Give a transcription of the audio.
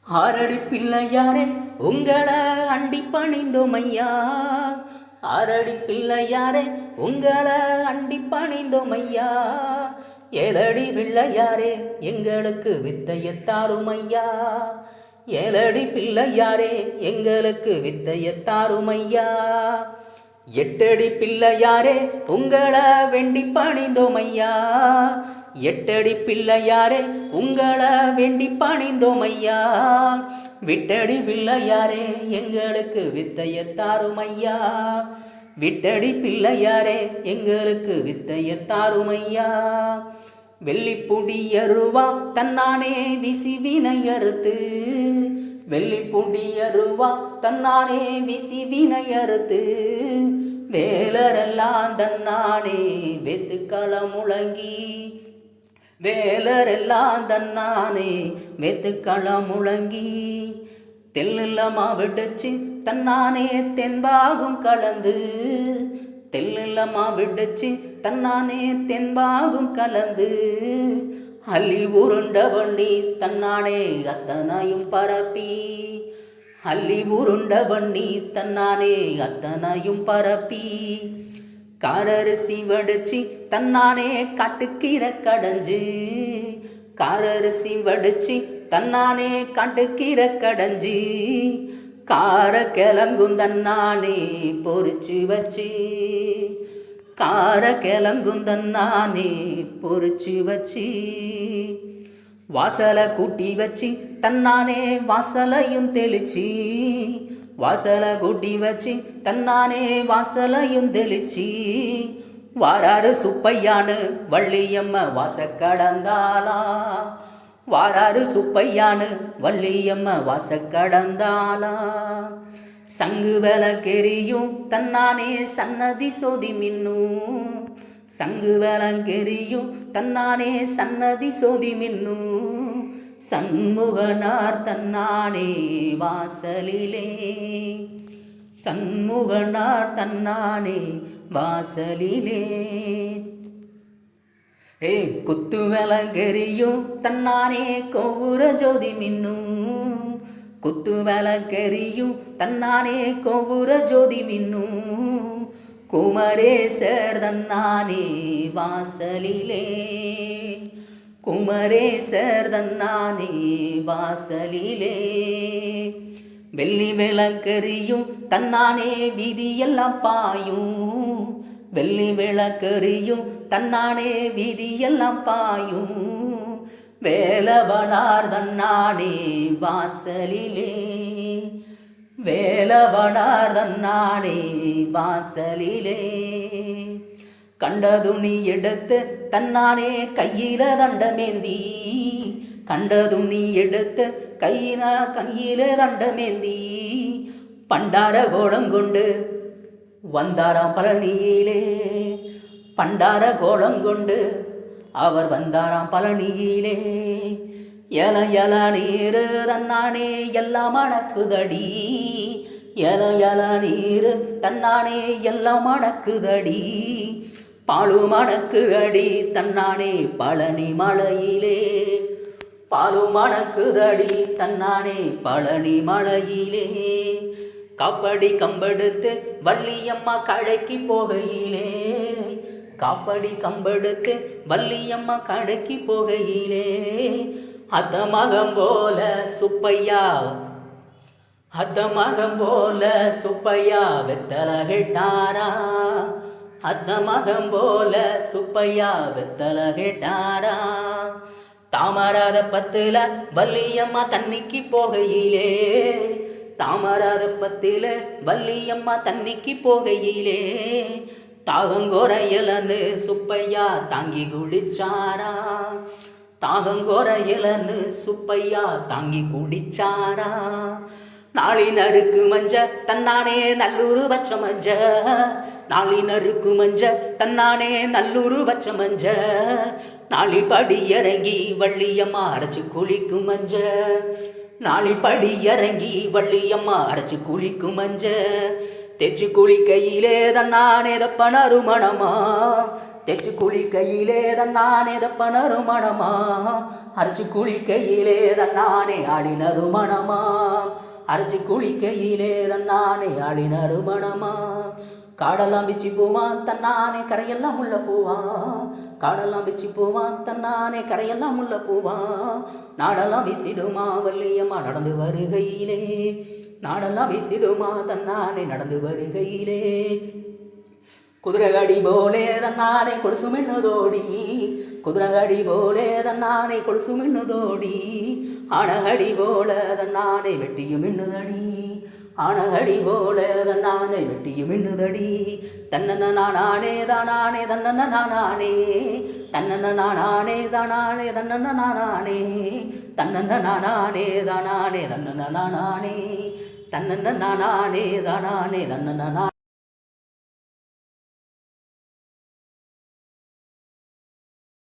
ஆரடி பிள்ளையாரே உங்களை அண்டி பணிந்தோம் ஐயா. ஆரடி பிள்ளையாரே உங்களை அண்டி பணிந்தோம் ஐயா. ஏழடி பிள்ளையாரே எங்களுக்கு வித்தையத்தாரும் ஐயா. ஏழடி பிள்ளையாரே எங்களுக்கு வித்தையத்தாரும் ஐயா. எட்டடி பிள்ளையாரே உங்களை வேண்டி பணிந்தோம் ஐயா. எட்டடி பிள்ளையாரே உங்களை வேண்டி பணிந்தோம் ஐயா. விட்டடி பிள்ளையாரே எங்களுக்கு வித்தையத்தாரும் ஐயா. விட்டடி பிள்ளையாரே எங்களுக்கு வித்தையத்தாரும் ஐயா. வெள்ளிப்புடியருவா தன்னானே விசி வினையறுத்து. வெள்ளிப்புடியருவா தன்னானே விசி வினையறுத்து. வேலரெல்லாம் தன்னானே வெத்துக்களம் முழங்கி. வேலரெல்லாம் தன்னானே வெத்துக்களம் முழங்கி. தெல்லுல மாவிடுச்சு தன்னானே தென்பாகும் கலந்து. தெல்லுல மாவிடுச்சு தன்னானே தென்பாகும் கலந்து. அள்ளி உருண்ட வண்டி தன்னானே அத்தனையும் பரப்பி. அள்ளி உருண்ட வண்ணி தன்னானே அத்தனையும் பரப்பி. காரரிசி வடிச்சு தன்னானே காட்டுக்கீரை கடைஞ்சு. காரரிசி வடிச்சு தன்னானே காட்டுக்கீரை கடைஞ்சு. கார கிழங்கும் தன்னானே பொறிச்சு வச்சு. கார கிழங்கும் தன்னானே பொறிச்சு வச்சு. வாசலை கூட்டி வச்சு தன்னானே வாசலையும் தெளிச்சு. வாசலை கூட்டி வச்சு தன்னானே வாசலையும் தெளிச்சு. வாராறு சுப்பையானு வள்ளியம்ம வாச கடந்தாளா. வாராறு சுப்பையானு வள்ளியம்ம வாச கடந்தாளா. சங்கு விளக்கெரியும் தன்னானே சன்னதி சோதி மின்னும். சங்கு விளக்கெரியும் தன்னானே சன்னதி சோதி மின்னும். சண்முகனார் தன்னானே வாசலிலே. சண்முகனார் தன்னானே வாசலிலே. குத்து விளக்கெரியும் தன்னானே கோபுர ஜோதி மின்னும். குத்து விளக்கெரியும் தன்னானே கோபுர ஜோதி மின்னும். குமரேசர் தன்னானே வாசலிலே. குமரேசர் தன்னானே வாசலிலே. வெள்ளி விளக்கெரியும் தன்னானே வீதியெல்லாம் பாயும். வெள்ளி விளக்கெரியும் தன்னானே வீதியெல்லாம் பாயும். வேலவனார் தன்னானே வாசலிலே. வேலவனார் தன்னானே வாசலிலே. கண்ட துணி எடுத்து தன்னானே கையில தண்டமேந்தி. கண்ட துணி எடுத்து கையில தண்டமேந்தி. பண்டார கோலம் கொண்டு வந்தாராம் பழனியிலே. பண்டார கோலம் கொண்டு அவர் வந்தாராம் பழனியிலே. எல எல நீரு தன்னானே எல்லாம் மணக்குதடி. எல எல நீரு தன்னானே எல்லாம் மணக்குதடி. பாலு மணக்குதடி தன்னானே பழனி மலையிலே. பாலு மணக்குதடி தன்னானே பழனி மலையிலே. காப்படி கம்பெடுத்து வள்ளியம்மா கடைக்கு போகையிலே. காப்படி கம்பெடுத்து வள்ளியம்மா கடைக்கு போகையிலே. அத்த மகம் போல சுப்பையா. அத்த மகம் போல சுப்பையா வெத்தல கேட்டாரா. அத்த மகம் போல சுப்பையா வெத்தல கேட்டாரா. தாமராத பத்துல வள்ளியம்மா தண்ணிக்கு போகையிலே. தாமராத பத்துல வள்ளியம்மா தண்ணிக்கு போகையிலே. தாகங்கோரையலன்னு சுப்பையா தாங்கி குடிச்சாரா. தாகங்கோரையலன்னு சுப்பையா தாங்கி குடிச்சாரா. நாளினருக்கு மஞ்ச தன்னானே நல்லூரு வச்ச மஞ்ச. நாளினருக்கு மஞ்ச தன்னானே நல்லூரு வச்ச மஞ்ச. நாளி படி இறங்கி வள்ளியம்மா அரைச்சு குளிக்கும் மஞ்ச. நாளி படி இறங்கி வள்ளியம்மா அரைச்சு குளிக்கும் மஞ்ச. தேச்சு குளிக்கையிலே தன்னானே தப்பனரு மணமா. தேய்ச்சி குளிக்கையிலே தன்னானே தப்பனரு மணமா அரைச்சி குளிக்கையிலே தன்னானே ஆளினரு மணமா அரைச்சி குளிக்கையிலே தன்னானே ஆளினரு மணமா காடெல்லாம் பிச்சு போவான் தன்னானே கரையெல்லாம் முள்ள போவான் காடெல்லாம் பிச்சு போவான் தன்னானே கரையெல்லாம் முள்ள போவான் நாடெல்லாம் வீசிடுமா வள்ளியம்மா நடந்து வருகையிலே நாடெல்லாம் வீசிடுமா தன்னானே நடந்து வருகையிலே குதிரைகாடி போலே தன்னானே கொலுசு மின்னுதோடி குதிரைகாடி போலே தன்னானே கொலுசு மின்னுதோடி ஆனகடி போல தன்னானே வெட்டியும் மின்னுதடி ஆனகடி போல தன்னானே வெட்டியும் மின்னுதடி தன்னன நானே தானானே தன்னன நானே தன்னன நானே தானானே தன்னன நானே தன்னன நானே தானானே தன்னன நானே தன்னன நானே தானானே தன்னன